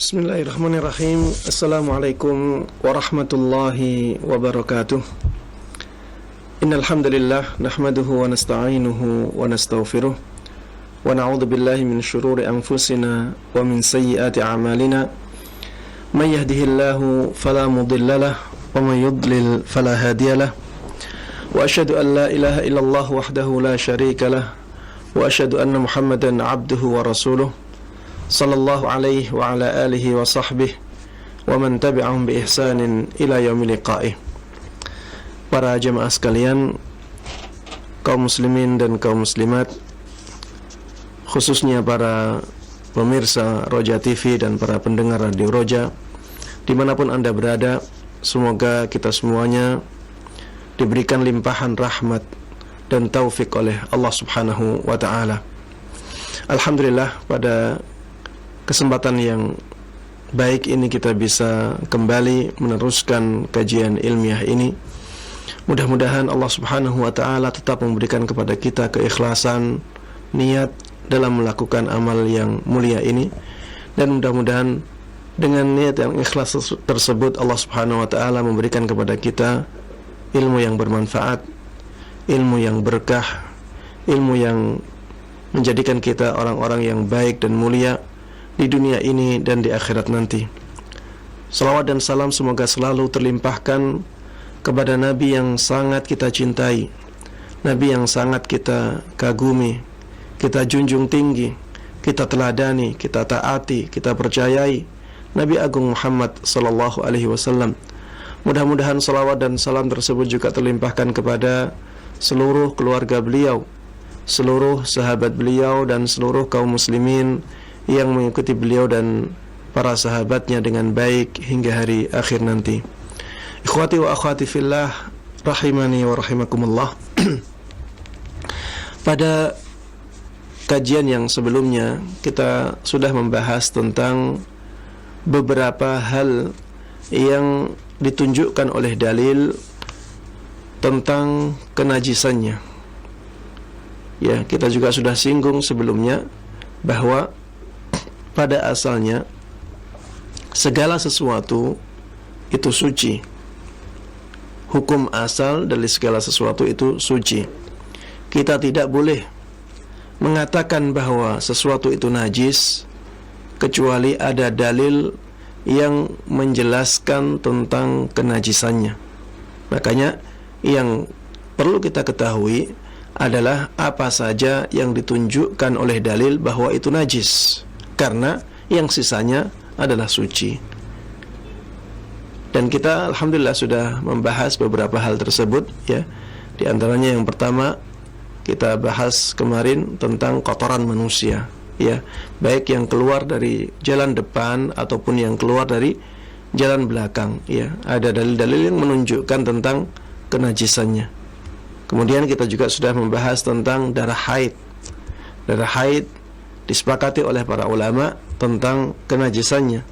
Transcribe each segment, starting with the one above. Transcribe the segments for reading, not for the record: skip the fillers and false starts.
Bismillahirrahmanirrahim. Assalamualaikum warahmatullahi wabarakatuh. Innal hamdalillah nahmaduhu wa nasta'inuhu wa nastaghfiruh wa na'udzu billahi min shururi anfusina wa min sayyiati a'malina. May yahdihillahu fala mudilla lahu wa may yudlil fala hadiya lahu. Wa asyhadu an la ilaha illallah wahdahu la syarika lahu wa asyhadu anna Muhammadan 'abduhu wa rasuluh. Sallallahu alaihi wa ala alihi wa sahbihi wa man tabi'ahum bi ihsanin ila yaumil liqa'ih. Para jemaah sekalian, kaum muslimin dan kaum muslimat, khususnya para pemirsa Roja TV dan para pendengar Radio Roja dimanapun Anda berada, semoga kita semuanya diberikan limpahan rahmat dan taufik oleh Allah Subhanahu wa ta'ala. Alhamdulillah, pada kesempatan yang baik ini kita bisa kembali meneruskan kajian ilmiah ini. Mudah-mudahan Allah Subhanahu wa ta'ala tetap memberikan kepada kita keikhlasan niat dalam melakukan amal yang mulia ini, dan mudah-mudahan dengan niat yang ikhlas tersebut Allah Subhanahu wa ta'ala memberikan kepada kita ilmu yang bermanfaat, ilmu yang berkah, ilmu yang menjadikan kita orang-orang yang baik dan mulia di dunia ini dan di akhirat nanti. Salawat dan salam semoga selalu terlimpahkan kepada Nabi yang sangat kita cintai, Nabi yang sangat kita kagumi, kita junjung tinggi, kita teladani, kita taati, kita percayai, Nabi Agung Muhammad sallallahu alaihi wasallam. Mudah-mudahan salawat dan salam tersebut juga terlimpahkan kepada seluruh keluarga beliau, seluruh sahabat beliau, dan seluruh kaum muslimin yang mengikuti beliau dan para sahabatnya dengan baik hingga hari akhir nanti. Ikhwati wa akhwati fillah, rahimani wa rahimakumullah. Pada kajian yang sebelumnya kita sudah membahas tentang beberapa hal yang ditunjukkan oleh dalil tentang kenajisannya. Ya, kita juga sudah singgung sebelumnya bahwa pada asalnya segala sesuatu itu suci. Hukum asal dari segala sesuatu itu suci. Kita tidak boleh mengatakan bahwa sesuatu itu najis kecuali ada dalil yang menjelaskan tentang kenajisannya. Makanya yang perlu kita ketahui adalah apa saja yang ditunjukkan oleh dalil bahwa itu najis, karena yang sisanya adalah suci. Dan kita alhamdulillah sudah membahas beberapa hal tersebut, ya. Di antaranya yang pertama kita bahas kemarin tentang kotoran manusia, ya, baik yang keluar dari jalan depan ataupun yang keluar dari jalan belakang, ya. Ada dalil-dalil yang menunjukkan tentang kenajisannya. Kemudian kita juga sudah membahas tentang darah haid. Darah haid disepakati oleh para ulama tentang kenajisannya.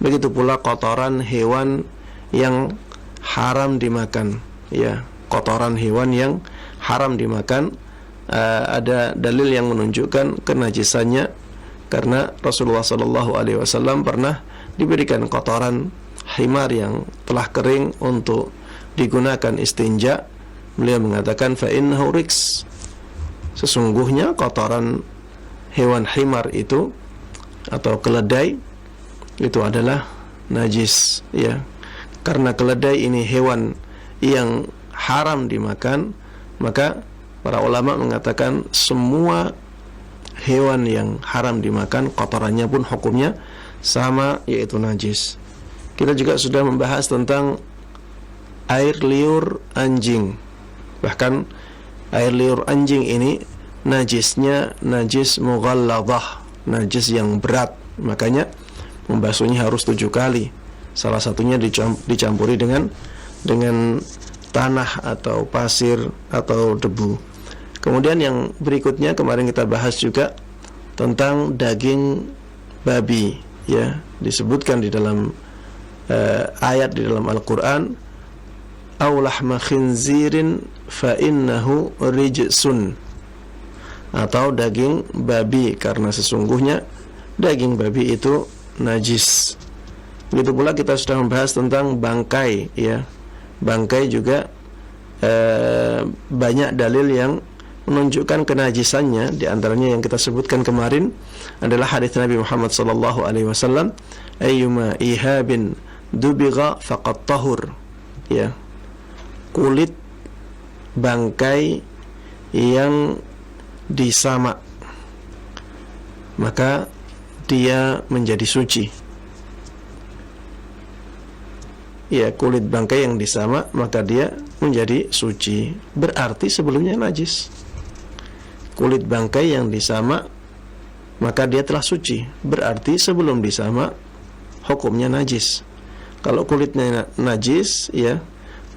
Begitu pula kotoran hewan yang haram dimakan, ya, kotoran hewan yang haram dimakan, ada dalil yang menunjukkan kenajisannya, karena Rasulullah SAW pernah diberikan kotoran himar yang telah kering untuk digunakan istinja. Beliau mengatakan fa innahu riks, sesungguhnya kotoran hewan himar itu atau keledai itu adalah najis, ya. Karena keledai ini hewan yang haram dimakan, maka para ulama mengatakan semua hewan yang haram dimakan kotorannya pun hukumnya sama, yaitu najis. Kita juga sudah membahas tentang air liur anjing. Bahkan air liur anjing ini najisnya najis mughalladah, najis yang berat. Makanya membasuhnya harus 7 kali. Salah satunya dicampuri dengan tanah atau pasir atau debu. Kemudian yang berikutnya kemarin kita bahas juga tentang daging babi, ya. Disebutkan di dalam ayat di dalam Al-Qur'an, aw lahma khinzirin fa innahu rijsun, atau daging babi, karena sesungguhnya daging babi itu najis. Begitu pula kita sudah membahas tentang bangkai, ya. Bangkai juga banyak dalil yang menunjukkan kenajisannya. Di antaranya yang kita sebutkan kemarin adalah hadis Nabi Muhammad sallallahu alaihi wasallam, ayyuma ihabin dubigha faqad tahur. Ya. Kulit bangkai yang disamak, maka dia menjadi suci. Ya, kulit bangkai yang disamak maka dia menjadi suci. Berarti sebelumnya najis. Kulit bangkai yang disamak maka dia telah suci. Berarti sebelum disamak hukumnya najis. Kalau kulitnya najis, ya,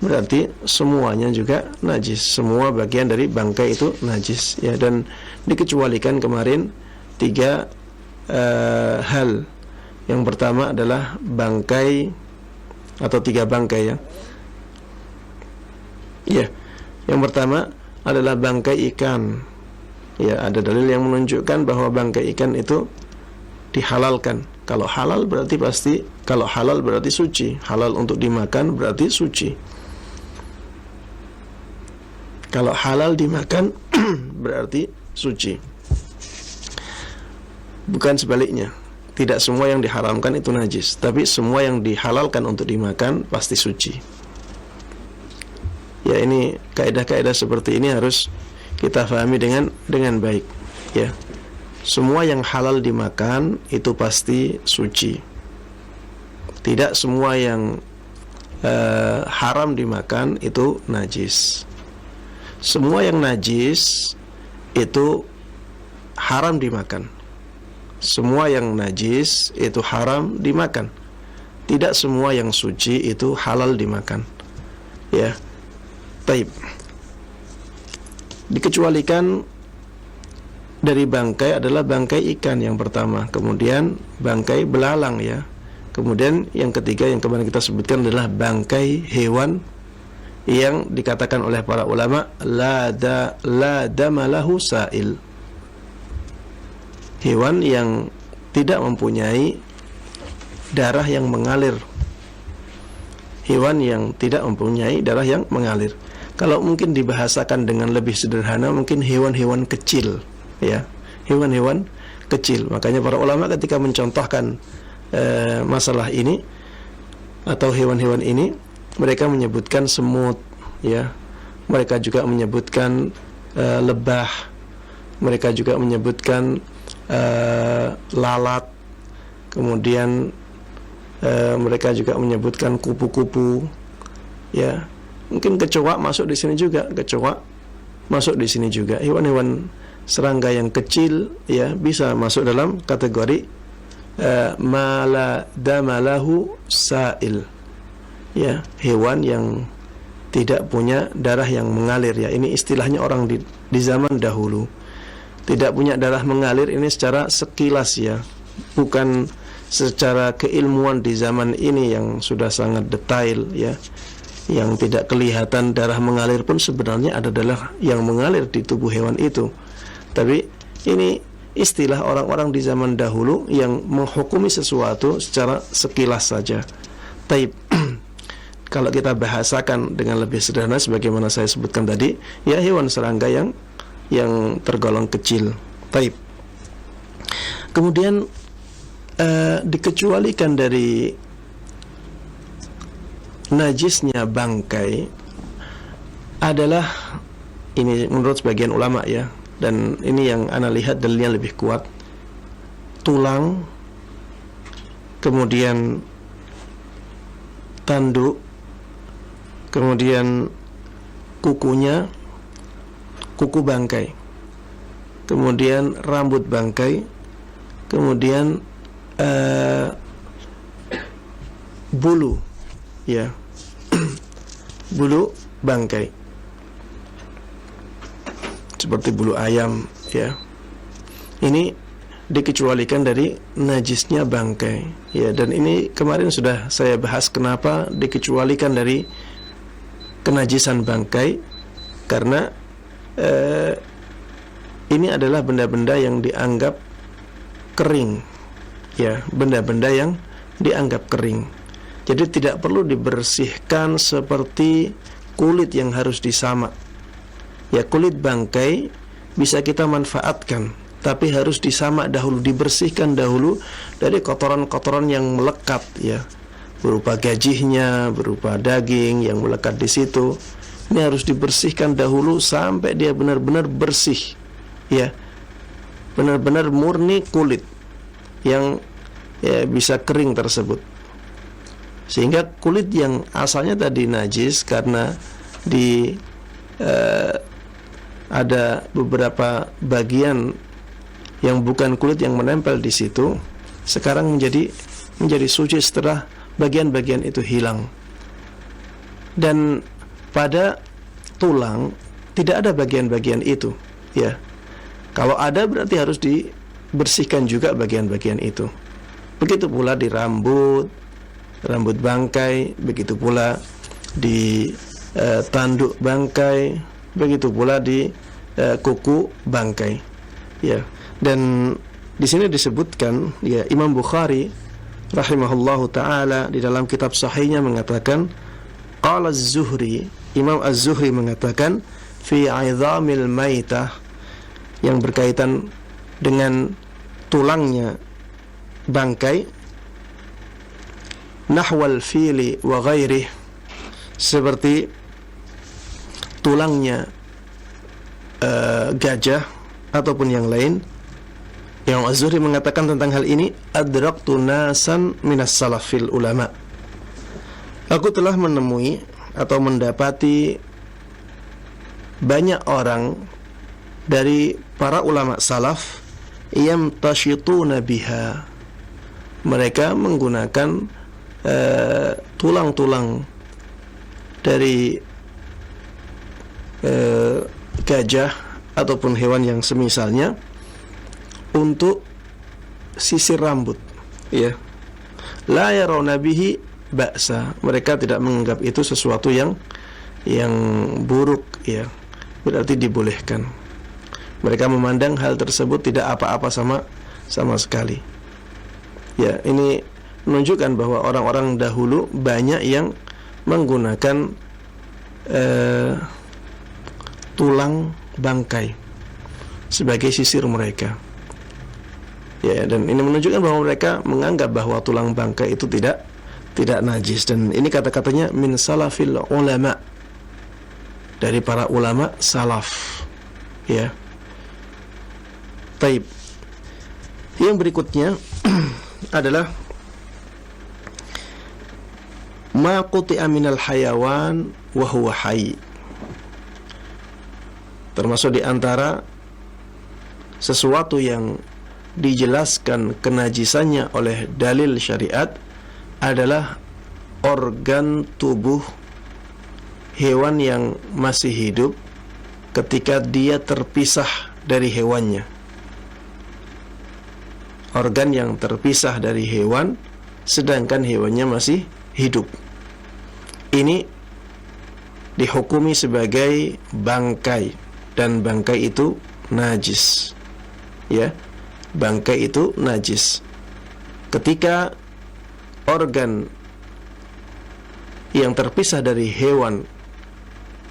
berarti semuanya juga najis. Semua bagian dari bangkai itu najis, ya. Dan dikecualikan kemarin 3 hal. Yang pertama adalah bangkai atau 3 bangkai, ya. Ya, yang pertama adalah bangkai ikan. Ya, ada dalil yang menunjukkan bahwa bangkai ikan itu dihalalkan. Kalau halal berarti suci. Halal untuk dimakan berarti suci. Kalau halal dimakan berarti suci. Bukan sebaliknya. Tidak semua yang diharamkan itu najis, tapi semua yang dihalalkan untuk dimakan pasti suci. Ya, ini kaidah-kaidah seperti ini harus kita pahami dengan baik, ya. Semua yang halal dimakan itu pasti suci. Tidak semua yang haram dimakan itu najis. Semua yang najis itu haram dimakan. Semua yang najis itu haram dimakan. Tidak semua yang suci itu halal dimakan. Ya. Taib. Dikecualikan dari bangkai adalah bangkai ikan yang pertama, kemudian bangkai belalang, ya. Kemudian yang ketiga yang kemarin kita sebutkan adalah bangkai hewan yang dikatakan oleh para ulama la damalahu sa'il. Hewan yang tidak mempunyai darah yang mengalir. Hewan yang tidak mempunyai darah yang mengalir. Kalau mungkin dibahasakan dengan lebih sederhana, mungkin hewan-hewan kecil, ya. Hewan-hewan kecil. Makanya para ulama ketika mencontohkan masalah ini atau hewan-hewan ini, mereka menyebutkan semut, ya. Mereka juga menyebutkan lebah. Mereka juga menyebutkan lalat. Kemudian mereka juga menyebutkan kupu-kupu, ya. Mungkin kecoa masuk di sini juga. Kecoa masuk di sini juga. Hewan-hewan serangga yang kecil, ya, bisa masuk dalam kategori mala damalahu sa'il. Ya, hewan yang tidak punya darah yang mengalir, ya. Ini istilahnya orang di zaman dahulu. Tidak punya darah mengalir ini secara sekilas, ya. Bukan secara keilmuan di zaman ini yang sudah sangat detail, ya. Yang tidak kelihatan darah mengalir pun sebenarnya ada darah yang mengalir di tubuh hewan itu. Tapi ini istilah orang-orang di zaman dahulu yang menghukumi sesuatu secara sekilas saja. Taib. Kalau kita bahasakan dengan lebih sederhana sebagaimana saya sebutkan tadi, ya, hewan serangga yang tergolong kecil. Taib. Kemudian dikecualikan dari najisnya bangkai adalah, ini menurut sebagian ulama, ya, dan ini yang ana lihat dalilnya lebih kuat, tulang, kemudian tanduk, kemudian kukunya, kuku bangkai, kemudian rambut bangkai, kemudian bulu, ya, bulu bangkai seperti bulu ayam, ya. Ini dikecualikan dari najisnya bangkai, ya. Dan ini kemarin sudah saya bahas kenapa dikecualikan dari kenajisan bangkai, karena ini adalah benda-benda yang dianggap kering, ya, benda-benda yang dianggap kering. Jadi tidak perlu dibersihkan seperti kulit yang harus disamak. Ya, kulit bangkai bisa kita manfaatkan, tapi harus disamak dahulu, dibersihkan dahulu dari kotoran-kotoran yang melekat, ya, berupa gajihnya, berupa daging yang melekat di situ. Ini harus dibersihkan dahulu sampai dia benar-benar bersih, ya, benar-benar murni kulit yang ya bisa kering tersebut. Sehingga kulit yang asalnya tadi najis karena ada beberapa bagian yang bukan kulit yang menempel di situ, sekarang menjadi suci setelah bagian-bagian itu hilang. Dan pada tulang tidak ada bagian-bagian itu, ya. Kalau ada berarti harus dibersihkan juga bagian-bagian itu. Begitu pula di rambut bangkai, begitu pula di tanduk bangkai, begitu pula di kuku bangkai, ya. Dan di sini disebutkan, ya, Imam Bukhari rahimahullahu taala di dalam kitab sahihnya mengatakan, qala Az-Zuhri, Imam Az-Zuhri mengatakan, fi 'idhamil maitah, yang berkaitan dengan tulangnya bangkai, nahwal fili wa ghairih, seperti tulangnya gajah ataupun yang lain. Yang Az-Zuhri mengatakan tentang hal ini, adraktu nasan minas salafil ulama, aku telah menemui atau mendapati banyak orang dari para ulama salaf yang tasyituna biha, mereka menggunakan tulang-tulang dari gajah ataupun hewan yang semisalnya untuk sisir rambut, ya. La yarawna bihi ba'sa, mereka tidak menganggap itu sesuatu yang buruk, ya, berarti dibolehkan. Mereka memandang hal tersebut tidak apa-apa sama sekali. Ya, ini menunjukkan bahwa orang-orang dahulu banyak yang menggunakan tulang bangkai sebagai sisir mereka. Ya, dan ini menunjukkan bahwa mereka menganggap bahwa tulang bangkai itu tidak najis. Dan ini kata-katanya min salafil ulama, dari para ulama salaf, ya. Taib. Yang berikutnya adalah ma quti'a minal hayawan wa huwa hayy, termasuk di antara sesuatu yang dijelaskan kenajisannya oleh dalil syariat adalah organ tubuh hewan yang masih hidup ketika dia terpisah dari hewannya. Organ yang terpisah dari hewan sedangkan hewannya masih hidup, ini dihukumi sebagai bangkai, dan bangkai itu najis, ya. Bangkai itu najis. Ketika organ yang terpisah dari hewan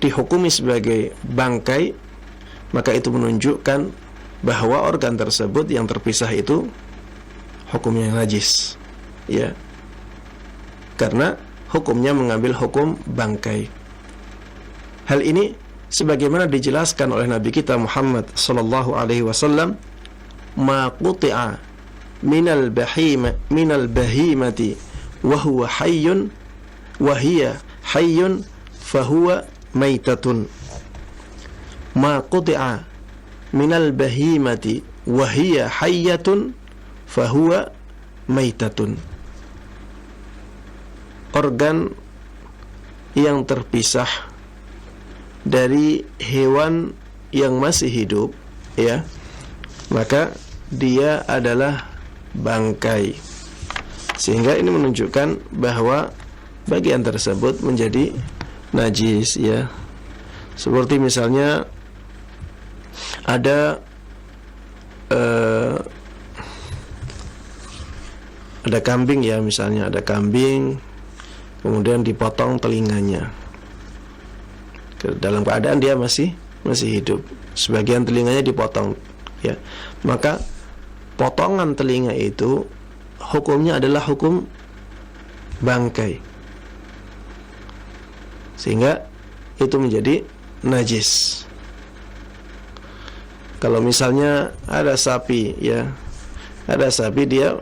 dihukumi sebagai bangkai, maka itu menunjukkan bahwa organ tersebut yang terpisah itu hukumnya najis, ya, karena hukumnya mengambil hukum bangkai. Hal ini sebagaimana dijelaskan oleh Nabi kita Muhammad sallallahu alaihi wasallam, ma quti'a minal bahimati wa huwa hayyun wa hiya hayyun fahuwa maitatun. Ma quti'a minal bahimati wa hiya hayyatun fahuwa maitatun. Organ yang terpisah dari hewan yang masih hidup, ya, maka dia adalah bangkai. Sehingga ini menunjukkan bahwa bagian tersebut menjadi najis, ya. Seperti misalnya ada ada kambing ya, misalnya ada kambing kemudian dipotong telinganya dalam keadaan dia masih hidup, sebagian telinganya dipotong ya, maka potongan telinga itu hukumnya adalah hukum bangkai, sehingga itu menjadi najis. Kalau misalnya ada sapi ya, ada sapi dia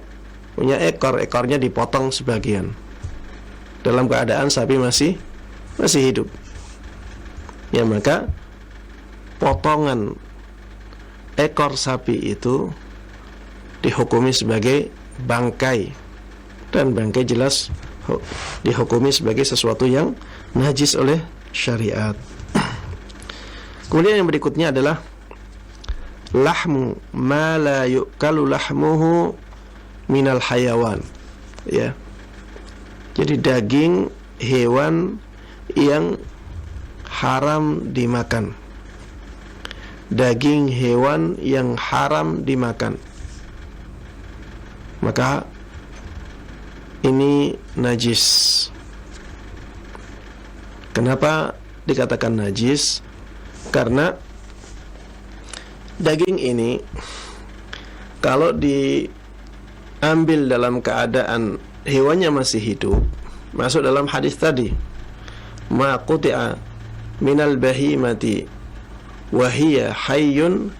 punya ekor, ekornya dipotong sebagian dalam keadaan sapi masih hidup ya, maka potongan ekor sapi itu dihukumi sebagai bangkai, dan bangkai jelas dihukumi sebagai sesuatu yang najis oleh syariat. Kemudian yang berikutnya adalah lahmu ma la yu'kalu lahmuhu minal hayawan ya. Jadi daging hewan yang haram dimakan. Daging hewan yang haram dimakan, maka ini najis. Kenapa dikatakan najis? Karena daging ini kalau diambil dalam keadaan hewannya masih hidup, masuk dalam hadis tadi, ma quti'a minal bahimati wa hiya hayyun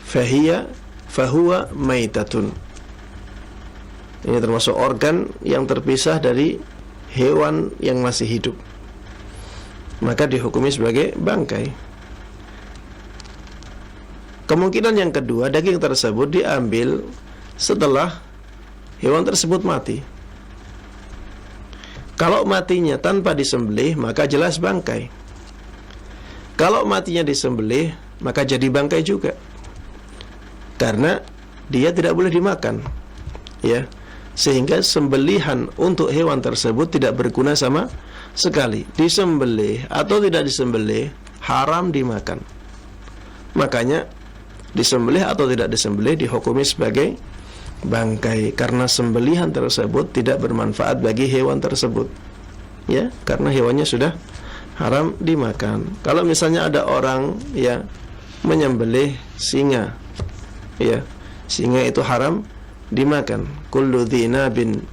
fahuwa maitatun. Ini termasuk organ yang terpisah dari hewan yang masih hidup, maka dihukumi sebagai bangkai. Kemungkinan yang kedua, daging tersebut diambil setelah hewan tersebut mati. Kalau matinya tanpa disembelih, maka jelas bangkai. Kalau matinya disembelih, maka jadi bangkai juga, karena dia tidak boleh dimakan ya, sehingga sembelihan untuk hewan tersebut tidak berguna sama sekali. Disembelih atau tidak disembelih haram dimakan. Makanya disembelih atau tidak disembelih dihukumi sebagai bangkai, karena sembelihan tersebut tidak bermanfaat bagi hewan tersebut ya, karena hewannya sudah haram dimakan. Kalau misalnya ada orang ya menyembelih singa ya, singa itu haram dimakan. Kullu dhinabin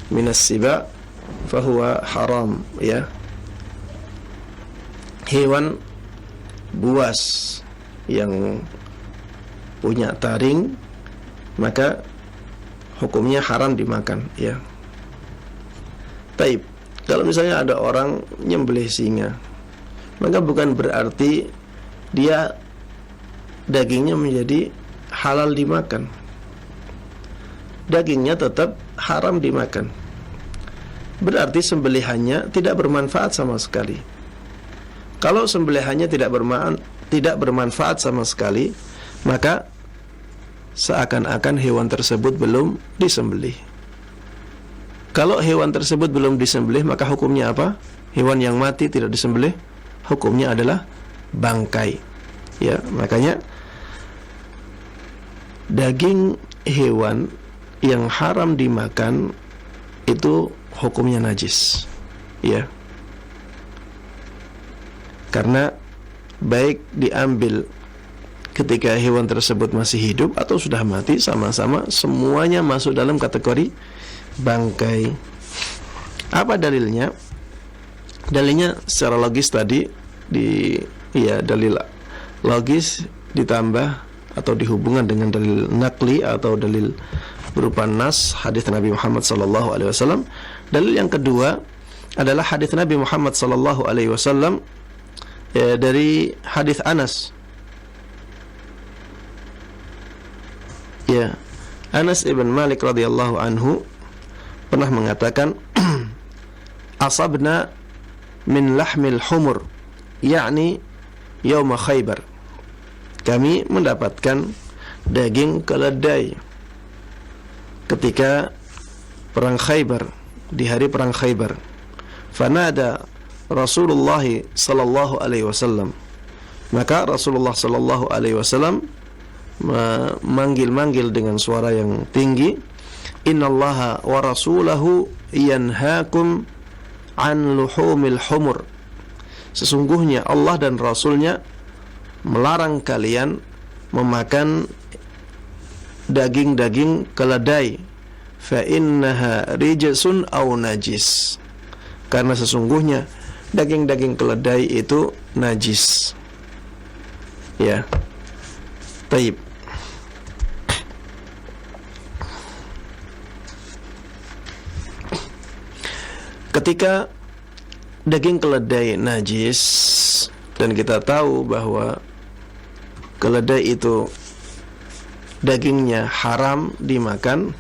minas siba fahuwa haram ya. Hewan buas yang punya taring maka hukumnya haram dimakan ya. Taib, kalau misalnya ada orang nyembelih singa, maka bukan berarti dia dagingnya menjadi halal dimakan. Dagingnya tetap haram dimakan. Berarti sembelihannya tidak bermanfaat sama sekali. Kalau sembelihannya tidak bermanfaat sama sekali, maka seakan-akan hewan tersebut belum disembelih. Kalau hewan tersebut belum disembelih, maka hukumnya apa? Hewan yang mati tidak disembelih, hukumnya adalah bangkai. Ya, makanya daging hewan yang haram dimakan itu hukumnya najis. Ya. Karena baik diambil ketika hewan tersebut masih hidup atau sudah mati, sama-sama semuanya masuk dalam kategori bangkai. Apa dalilnya? Dalilnya secara logis tadi dalil logis ditambah atau dihubungkan dengan dalil nakli atau dalil berupa nas hadis Nabi Muhammad sallallahu alaihi wasallam. Dalil yang kedua adalah hadis Nabi Muhammad sallallahu alaihi wasallam dari hadis Anas. Ya, Anas ibn Malik radhiyallahu anhu pernah mengatakan, asabna min lahmil humur, yakni yauma Khaybar. Kami mendapatkan daging keledai ketika perang Khaybar, di hari perang Khaybar. Fanada Rasulullah sallallahu alaihi wasallam. Maka Rasulullah sallallahu alaihi wasallam memanggil-manggil dengan suara yang tinggi, innallaha wa rasulahu yanhaakum an luhumil humur. Sesungguhnya Allah dan Rasulnya melarang kalian memakan daging-daging keledai. Fa innaha rijsun aw najis. Karena sesungguhnya daging-daging keledai itu najis. Ya. Baik. Ketika daging keledai najis dan kita tahu bahwa keledai itu dagingnya haram dimakan,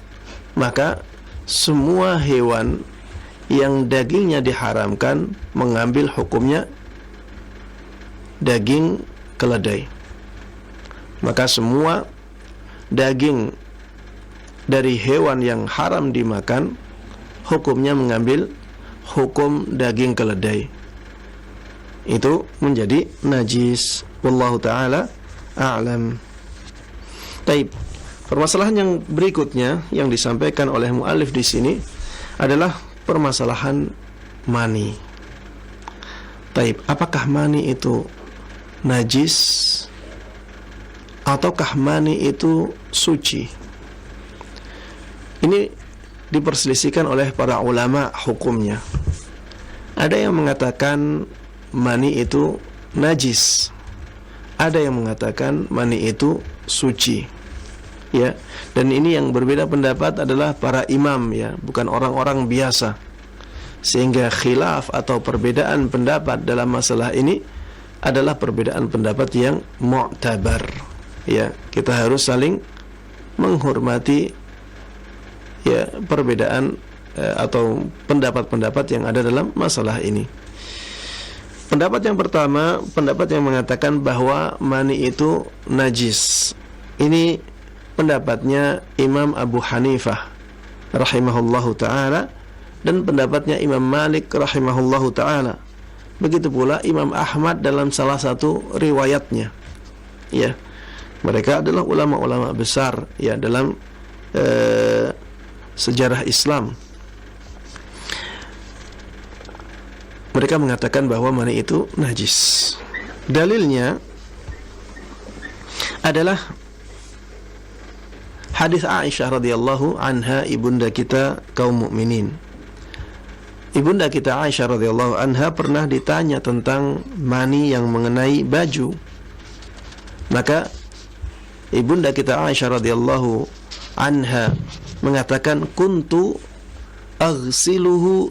maka semua hewan yang dagingnya diharamkan mengambil hukumnya daging keledai. Maka semua daging dari hewan yang haram dimakan hukumnya mengambil hukum daging keledai. Itu menjadi najis. Wallahu ta'ala a'lam. Taib. Permasalahan yang berikutnya yang disampaikan oleh mu'alif di sini adalah permasalahan mani. Taib. Apakah mani itu najis ataukah mani itu suci? Ini diperselisihkan oleh para ulama hukumnya. Ada yang mengatakan mani itu najis, ada yang mengatakan mani itu suci, ya. Dan ini yang berbeda pendapat adalah para imam, ya, bukan orang-orang biasa. Sehingga khilaf atau perbedaan pendapat dalam masalah ini adalah perbedaan pendapat yang mu'tabar, ya. Kita harus saling menghormati, ya, perbedaan atau pendapat-pendapat yang ada dalam masalah ini. Pendapat yang pertama, pendapat yang mengatakan bahwa mani itu najis. Ini pendapatnya Imam Abu Hanifah rahimahullahu ta'ala, dan pendapatnya Imam Malik rahimahullahu ta'ala. Begitu pula Imam Ahmad dalam salah satu riwayatnya, ya. Mereka adalah ulama-ulama besar, ya, dalam sejarah Islam. Mereka mengatakan bahwa mani itu najis. Dalilnya adalah hadis Aisyah radhiyallahu anha, ibunda kita kaum mukminin. Ibunda kita Aisyah radhiyallahu anha pernah ditanya tentang mani yang mengenai baju. Maka ibunda kita Aisyah radhiyallahu anha mengatakan, kuntu aghsiluhu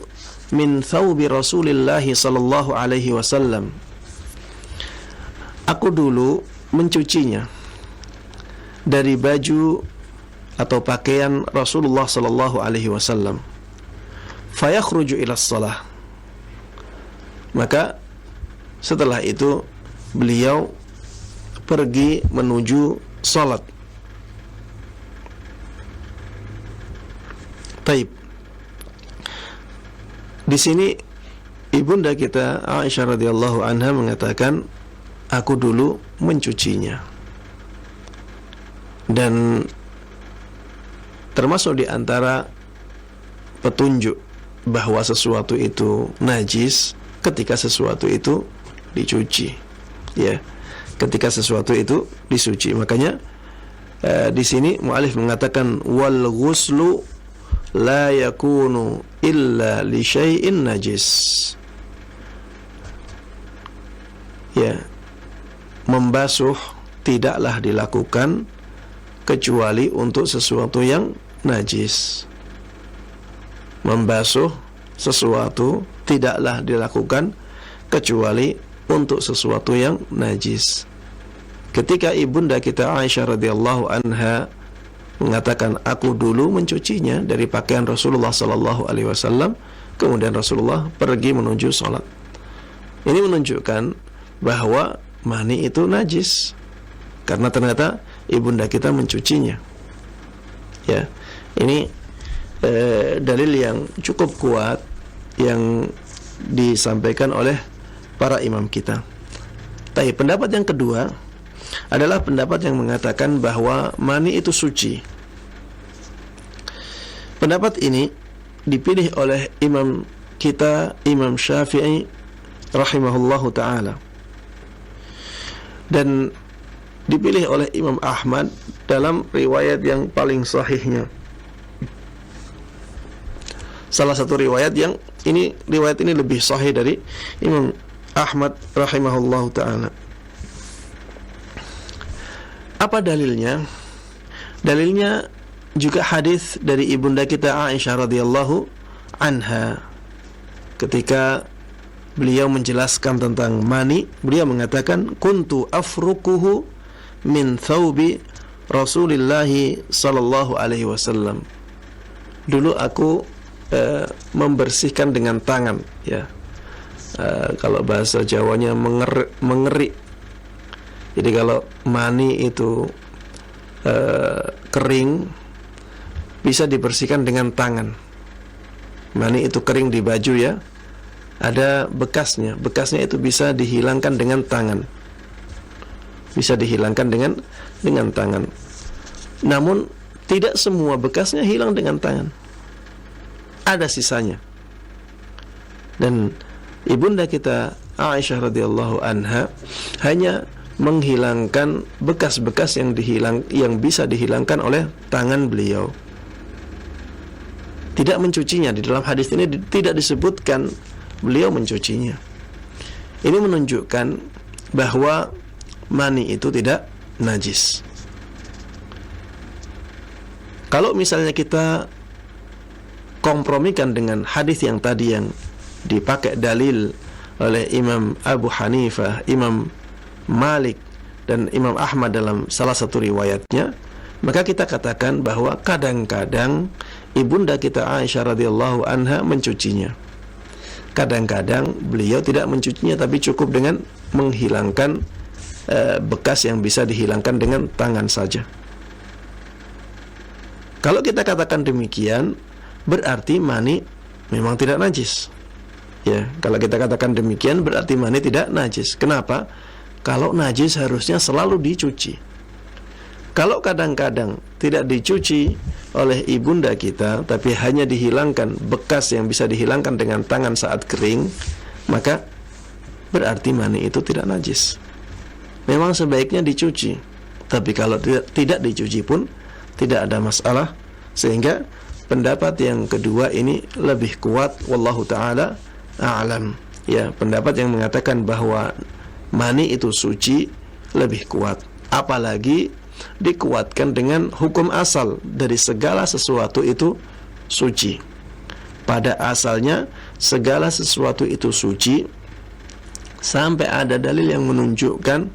min thawbi Rasulillah sallallahu alaihi wasallam. Aku dulu mencucinya dari baju atau pakaian Rasulullah sallallahu alaihi wasallam. Fayakhruju ila shalah. Maka setelah itu beliau pergi menuju salat. Taib. Di sini ibunda kita Aisyah radhiyallahu anha mengatakan, aku dulu mencucinya. Dan termasuk di antara petunjuk bahwa sesuatu itu najis ketika sesuatu itu dicuci, ya. Ketika sesuatu itu disuci. Makanya di sini mu'alif mengatakan wal ghuslu la yakunu illa li syai'in najis. Ya, membasuh tidaklah dilakukan kecuali untuk sesuatu yang najis. Membasuh sesuatu tidaklah dilakukan kecuali untuk sesuatu yang najis. Ketika ibunda kita Aisyah radhiyallahu anha mengatakan, aku dulu mencucinya dari pakaian Rasulullah sallallahu alaihi wasallam, kemudian Rasulullah pergi menuju salat. Ini menunjukkan bahwa mani itu najis karena ternyata ibunda kita mencucinya. Ya, ini dalil yang cukup kuat yang disampaikan oleh para imam kita. Tapi pendapat yang kedua adalah pendapat yang mengatakan bahwa mani itu suci. Pendapat ini dipilih oleh imam kita, Imam Syafi'i rahimahullahu ta'ala, dan dipilih oleh Imam Ahmad dalam riwayat yang paling sahihnya. Salah satu riwayat yang riwayat ini lebih sahih dari Imam Ahmad rahimahullahu ta'ala. Apa dalilnya? Dalilnya juga hadis dari ibunda kita Aisyah radhiyallahu anha. Ketika beliau menjelaskan tentang mani, beliau mengatakan, kuntu afrukuhu min thawbi Rasulillah sallallahu alaihi wasallam. Dulu aku membersihkan dengan tangan, ya. Kalau bahasa Jawanya mengerik. Jadi kalau mani itu kering, bisa dibersihkan dengan tangan. Mani itu kering di baju, ya, ada bekasnya itu bisa dihilangkan dengan tangan, bisa dihilangkan dengan tangan. Namun tidak semua bekasnya hilang dengan tangan, ada sisanya. Dan ibunda kita Aisyah radhiyallahu anha hanya menghilangkan bekas-bekas yang bisa dihilangkan oleh tangan beliau, tidak mencucinya. Di dalam hadis ini tidak disebutkan beliau mencucinya. Ini menunjukkan bahwa mani itu tidak najis. Kalau misalnya kita kompromikan dengan hadis yang tadi yang dipakai dalil oleh Imam Abu Hanifah, Imam Malik, dan Imam Ahmad dalam salah satu riwayatnya, maka kita katakan bahwa kadang-kadang ibunda kita Aisyah radhiyallahu anha mencucinya. Kadang-kadang beliau tidak mencucinya, tapi cukup dengan menghilangkan bekas yang bisa dihilangkan dengan tangan saja. Kalau kita katakan demikian, berarti mani memang tidak najis. Ya, kalau kita katakan demikian berarti mani tidak najis. Kenapa? Kalau najis harusnya selalu dicuci. Kalau kadang-kadang tidak dicuci oleh ibunda kita, tapi hanya dihilangkan bekas yang bisa dihilangkan dengan tangan saat kering, maka berarti mani itu tidak najis. Memang sebaiknya dicuci, tapi kalau tidak dicuci pun tidak ada masalah. Sehingga pendapat yang kedua ini lebih kuat, wallahu ta'ala a'lam. Ya, pendapat yang mengatakan bahwa mani itu suci lebih kuat, apalagi dikuatkan dengan hukum asal dari segala sesuatu itu suci. Pada asalnya segala sesuatu itu suci sampai ada dalil yang menunjukkan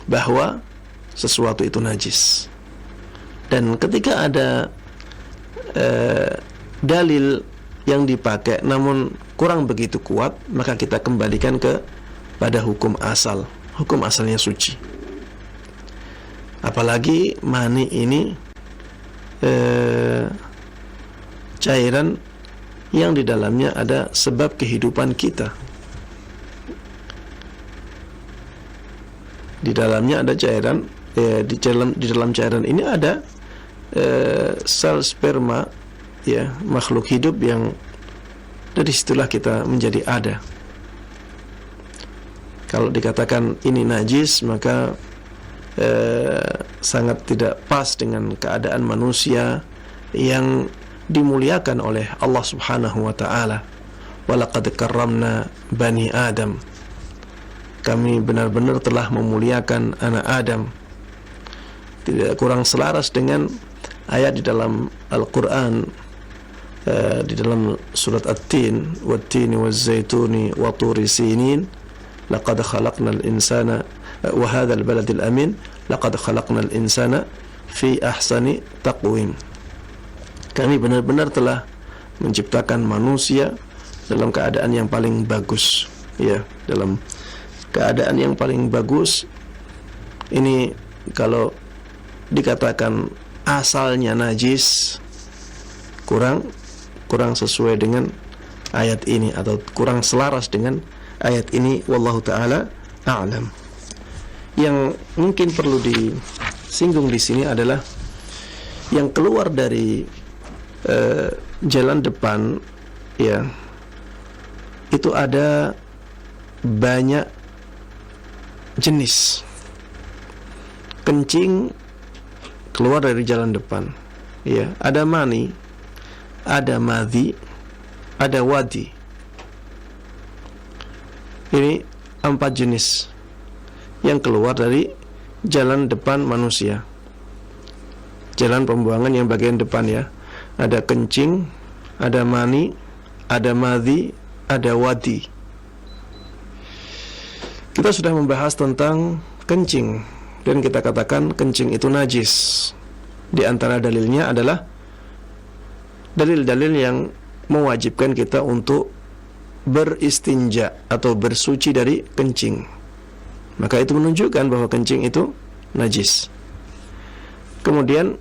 bahwa sesuatu itu najis. Dan ketika ada dalil yang dipakai namun kurang begitu kuat, maka kita kembalikan pada hukum asal. Hukum asalnya suci. Apalagi mani ini cairan yang di dalamnya ada sebab kehidupan kita. Di dalamnya ada cairan, di dalam cairan ini ada sel sperma, ya, makhluk hidup yang dari situlah kita menjadi ada. Kalau dikatakan ini najis, maka sangat tidak pas dengan keadaan manusia yang dimuliakan oleh Allah Subhanahu wa ta'ala. Walaqad karramna bani Adam. Kami benar-benar telah memuliakan anak Adam. Tidak kurang selaras dengan ayat di dalam Al-Quran, di dalam surat At-Tin, wat-tini waz-zaituni wa turi sinin, laqad khalaqnal insana wa hadzal baladil amin, laqad khalaqnal insana fi ahsani taqwim. Kami benar-benar telah menciptakan manusia dalam keadaan yang paling bagus, ya, dalam keadaan yang paling bagus. Ini kalau dikatakan asalnya najis, kurang sesuai dengan ayat ini, atau kurang selaras dengan ayat ini, wallahu ta'ala a'lam. Yang mungkin perlu disinggung di sini adalah yang keluar dari jalan depan, ya, itu ada banyak jenis kencing keluar dari jalan depan, ya. Ada mani, ada madhi, ada wadi. Ini 4 jenis yang keluar dari jalan depan manusia, jalan pembuangan yang bagian depan, ya. Ada kencing, ada mani, ada madhi, ada wadi. Kita sudah membahas tentang kencing, dan kita katakan kencing itu najis. Di antara dalilnya adalah dalil-dalil yang mewajibkan kita untuk beristinja atau bersuci dari kencing. Maka itu menunjukkan bahwa kencing itu najis. Kemudian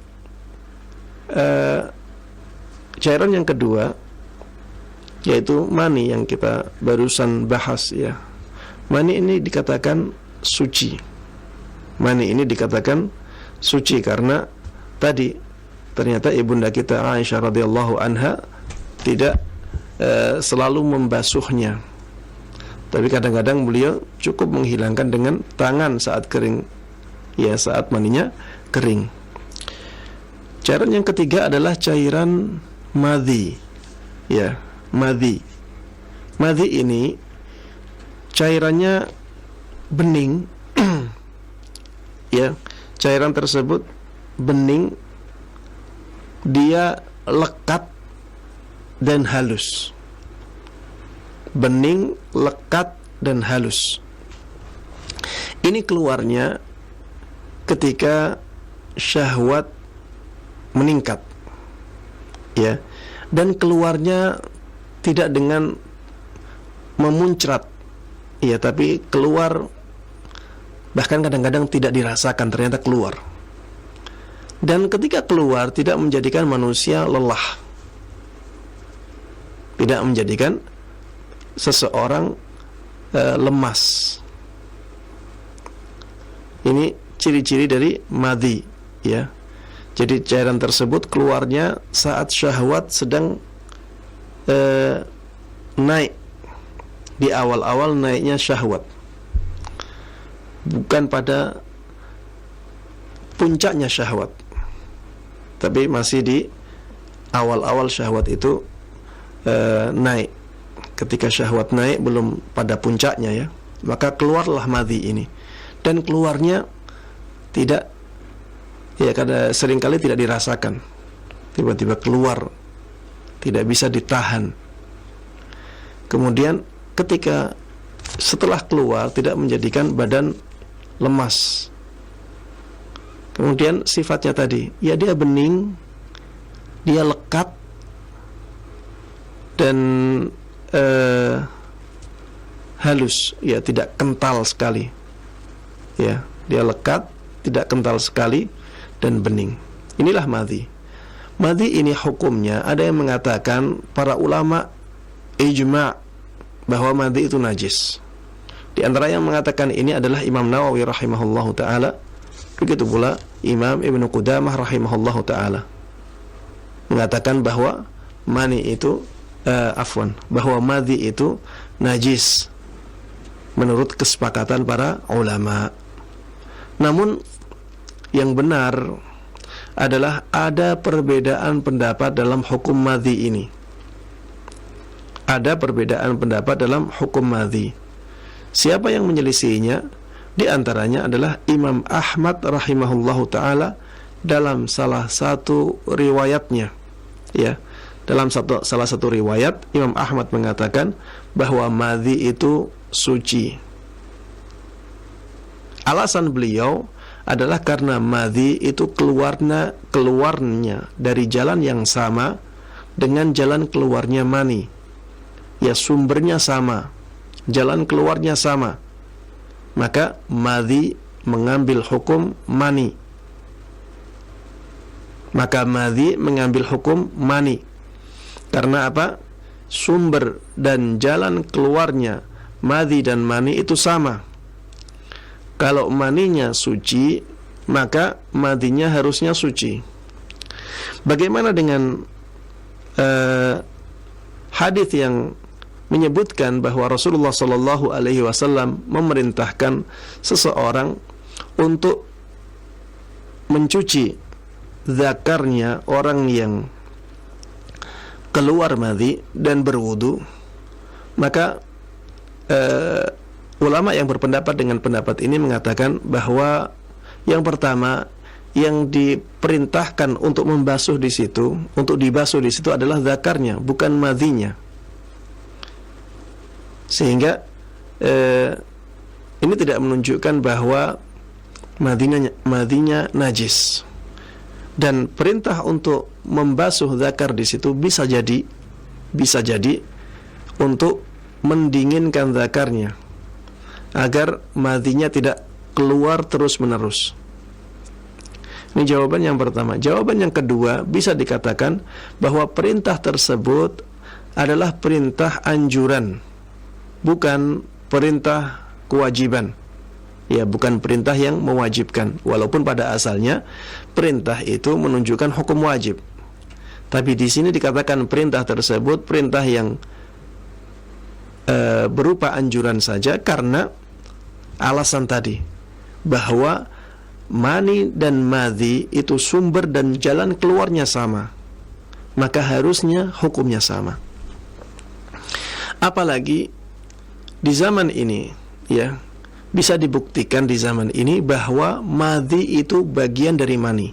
cairan yang kedua, yaitu mani yang kita barusan bahas, ya. Mani ini dikatakan suci. Mani ini dikatakan suci karena tadi ternyata ibunda kita Aisyah radhiyallahu anha tidak selalu membasuhnya, tapi kadang-kadang beliau cukup menghilangkan dengan tangan saat kering, ya, saat maninya kering. Cairan yang ketiga adalah cairan madhi, ya, madhi. Madhi ini cairannya bening, ya. Cairan tersebut bening, dia lekat dan halus. Bening, lekat dan halus. Ini keluarnya ketika syahwat meningkat, ya, dan keluarnya tidak dengan memuncrat, ya, tapi keluar bahkan kadang-kadang tidak dirasakan, ternyata keluar. Dan ketika keluar tidak menjadikan manusia lelah, tidak menjadikan seseorang lemas. Ini ciri-ciri dari madhi, ya. Jadi cairan tersebut keluarnya saat syahwat sedang naik, di awal-awal naiknya syahwat, bukan pada puncaknya syahwat, tapi masih di awal-awal syahwat itu naik. Ketika syahwat naik belum pada puncaknya, ya, maka keluarlah madhi ini. Dan keluarnya tidak, ya, karena seringkali tidak dirasakan, tiba-tiba keluar, tidak bisa ditahan. Kemudian ketika setelah keluar tidak menjadikan badan lemas. Kemudian sifatnya tadi, ya, dia bening, dia lekat dan halus, ya, tidak kental sekali, ya, dia lekat, tidak kental sekali dan bening. Inilah madhi. Madhi ini hukumnya, ada yang mengatakan para ulama ijma' bahwa madhi itu najis. Di antara yang mengatakan ini adalah Imam Nawawi rahimahullahu ta'ala, begitu pula Imam Ibnu Qudamah rahimahullahu ta'ala, mengatakan bahwa mani itu bahwa madhi itu najis menurut kesepakatan para ulama. Namun yang benar adalah ada perbedaan pendapat dalam hukum madhi ini. Ada perbedaan pendapat dalam hukum madhi. Siapa yang menyelisihinya? Di antaranya adalah Imam Ahmad rahimahullahu ta'ala dalam salah satu riwayatnya, ya. Dalam salah satu riwayat Imam Ahmad mengatakan bahwa madhi itu suci. Alasan beliau adalah karena madhi itu keluarnya dari jalan yang sama dengan jalan keluarnya mani, ya, sumbernya sama, jalan keluarnya sama. Maka madhi mengambil hukum mani. Maka madhi mengambil hukum mani. Karena apa? Sumber dan jalan keluarnya madhi dan mani itu sama. Kalau maninya suci, maka madhinya harusnya suci. Bagaimana dengan hadis yang menyebutkan bahwa Rasulullah Shallallahu Alaihi Wasallam memerintahkan seseorang untuk mencuci zakarnya orang yang keluar madhi dan berwudu, maka ulama yang berpendapat dengan pendapat ini mengatakan bahwa yang pertama yang diperintahkan untuk membasuh di situ, untuk dibasuh di situ adalah zakarnya, bukan madhinya. Sehingga ini tidak menunjukkan bahwa madhinya najis. Dan perintah untuk membasuh zakar di situ bisa jadi untuk mendinginkan zakarnya agar madhinya tidak keluar terus-menerus. Ini jawaban yang pertama. Jawaban yang kedua, bisa dikatakan bahwa perintah tersebut adalah perintah anjuran, bukan perintah kewajiban. Ya, bukan perintah yang mewajibkan. Walaupun pada asalnya perintah itu menunjukkan hukum wajib. Tapi di sini dikatakan perintah tersebut perintah yang berupa anjuran saja karena alasan tadi, bahwa mani dan madhi itu sumber dan jalan keluarnya sama, maka harusnya hukumnya sama. Apalagi di zaman ini, ya, bisa dibuktikan di zaman ini bahwa madhi itu bagian dari mani.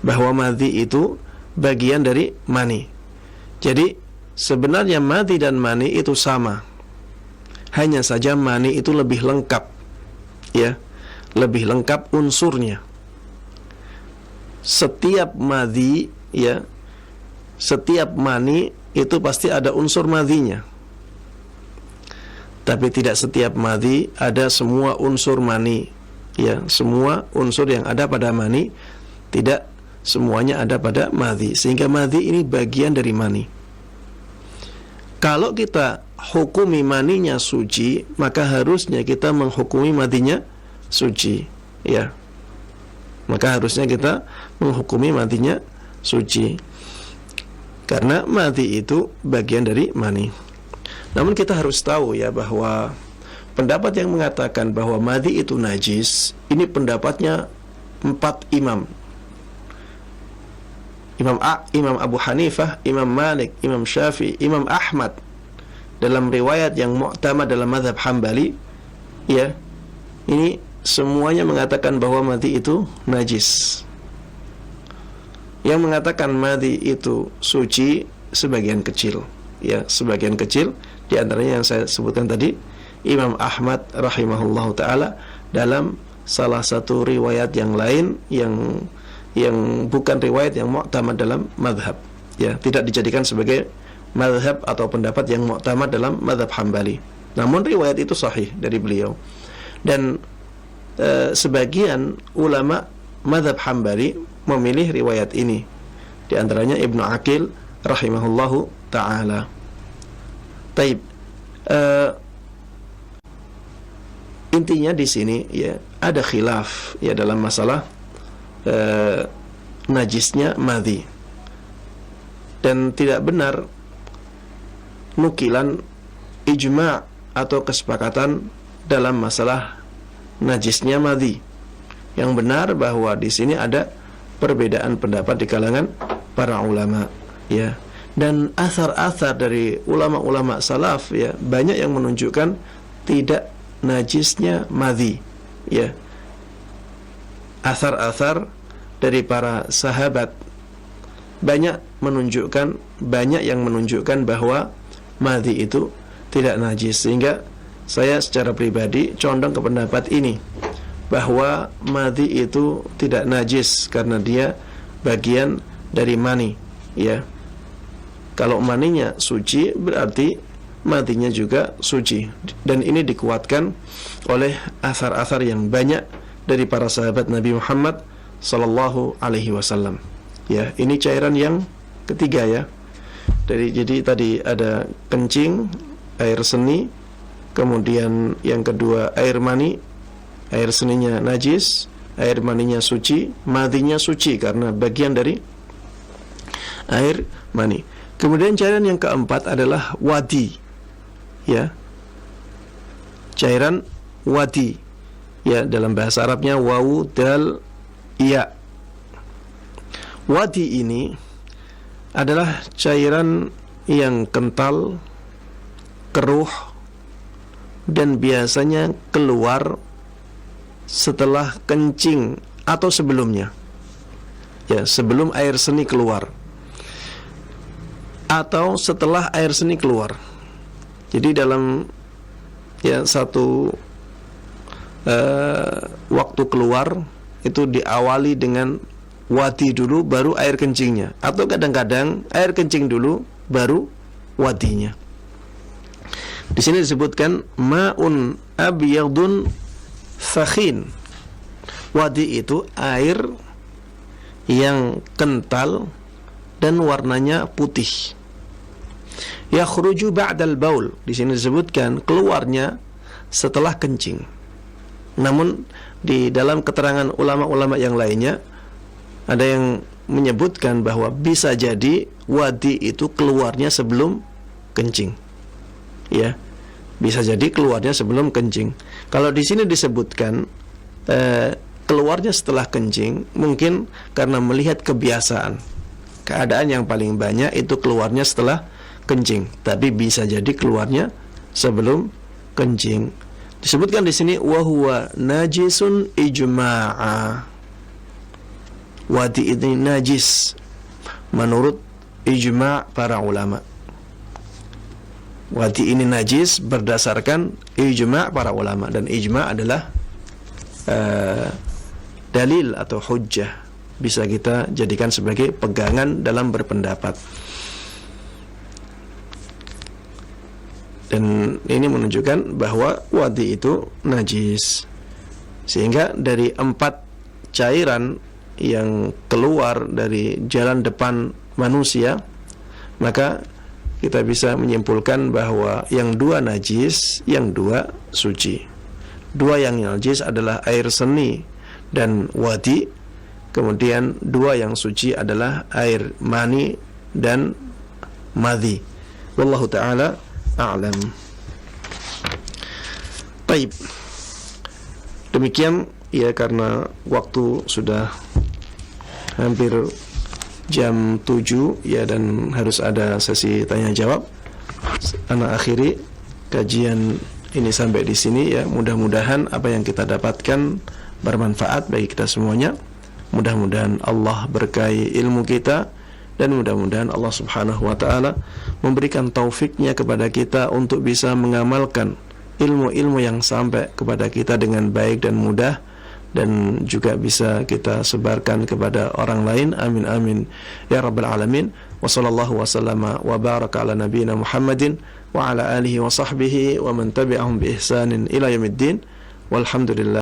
Bahwa madhi itu bagian dari mani. Jadi sebenarnya madhi dan mani itu sama. Hanya saja mani itu lebih lengkap, ya, lebih lengkap unsurnya. Setiap madhi, ya, setiap mani itu pasti ada unsur madhinya. Tapi tidak setiap madhi ada semua unsur mani. Ya, semua unsur yang ada pada mani tidak semuanya ada pada madhi. Sehingga madhi ini bagian dari mani. Kalau kita hukumi maninya suci, maka harusnya kita menghukumi madhinya suci. Ya, maka harusnya kita menghukumi madhinya suci, karena madhi itu bagian dari mani. Namun kita harus tahu, ya, bahwa pendapat yang mengatakan bahwa madhi itu najis, ini pendapatnya 4 imam. Imam Abu Hanifah, Imam Malik, Imam Syafi'i, Imam Ahmad. Dalam riwayat yang mu'tamad dalam mazhab Hambali, ya, ini semuanya mengatakan bahwa madhi itu najis. Yang mengatakan madhi itu suci sebagian kecil, ya, sebagian kecil. Di antaranya yang saya sebutkan tadi, Imam Ahmad rahimahullahu taala dalam salah satu riwayat yang lain yang bukan riwayat yang mu'tamad dalam mazhab, ya, tidak dijadikan sebagai mazhab atau pendapat yang mu'tamad dalam mazhab Hambali. Namun riwayat itu sahih dari beliau. Dan sebagian ulama mazhab Hambali memilih riwayat ini. Di antaranya Ibnu Aqil rahimahullahu taala. Taib. Intinya di sini, ya, ada khilaf, ya, dalam masalah najisnya madhi. Dan tidak benar nukilan ijma' atau kesepakatan dalam masalah najisnya madhi. Yang benar bahwa di sini ada perbedaan pendapat di kalangan para ulama, ya. Dan asar-asar dari ulama-ulama salaf, ya, banyak yang menunjukkan tidak najisnya madhi, ya. Asar-asar dari para sahabat banyak yang menunjukkan bahwa madhi itu tidak najis. Sehingga saya secara pribadi condong ke pendapat ini, bahwa madhi itu tidak najis karena dia bagian dari mani, ya. Kalau maninya suci, berarti madhinya juga suci. Dan ini dikuatkan oleh asar-asar yang banyak dari para sahabat Nabi Muhammad sallallahu alaihi wasallam. Ya, ini cairan yang ketiga, ya. Jadi tadi ada kencing, air seni, kemudian yang kedua air mani. Air seninya najis, air maninya suci, madhinya suci karena bagian dari air mani. Kemudian cairan yang keempat adalah wadi, ya, cairan wadi, ya, dalam bahasa Arabnya wawu dal ya. Wadi ini adalah cairan yang kental, keruh, dan biasanya keluar setelah kencing atau sebelumnya, ya, sebelum air seni keluar atau setelah air seni keluar. Jadi dalam, ya, satu waktu keluar itu diawali dengan wadi dulu baru air kencingnya, atau kadang-kadang air kencing dulu baru wadinya. Di sini disebutkan ma'un abyadun fakhin. Wadi itu air yang kental dan warnanya putih. Yakhruju ba'dal baul. Di sini disebutkan keluarnya setelah kencing. Namun di dalam keterangan ulama-ulama yang lainnya ada yang menyebutkan bahwa bisa jadi wadi itu keluarnya sebelum kencing. Ya, bisa jadi keluarnya sebelum kencing. Kalau di sini disebutkan keluarnya setelah kencing, mungkin karena melihat kebiasaan. Keadaan yang paling banyak itu keluarnya setelah kencing, tapi bisa jadi keluarnya sebelum kencing. Disebutkan di sini wa huwa najisun ijma'a. Wadi ini najis menurut ijma' para ulama. Wadi ini najis berdasarkan ijma' para ulama, dan ijma' adalah dalil atau hujjah, bisa kita jadikan sebagai pegangan dalam berpendapat. Dan ini menunjukkan bahwa wadi itu najis. Sehingga dari 4 cairan yang keluar dari jalan depan manusia, maka kita bisa menyimpulkan bahwa yang 2 najis, yang 2 suci. 2 yang najis adalah air seni dan wadi, kemudian 2 yang suci adalah air mani dan madhi. Wallahu ta'ala a'lam. Baik. Demikian, ya, karena waktu sudah hampir jam 7, ya, dan harus ada sesi tanya jawab. Ana akhiri kajian ini sampai di sini, ya. Mudah-mudahan apa yang kita dapatkan bermanfaat bagi kita semuanya. Mudah-mudahan Allah berkahi ilmu kita, dan mudah-mudahan Allah Subhanahu wa ta'ala memberikan taufiknya kepada kita untuk bisa mengamalkan ilmu-ilmu yang sampai kepada kita dengan baik dan mudah, dan juga bisa kita sebarkan kepada orang lain. Amin amin ya rabbal alamin. Wa sallallahu wa sallama wa baraka ala nabiyyina Muhammadin wa ala alihi wa sahbihi wa man tabi'ahum bi ihsanin ila yaumiddin. Walhamdulillah.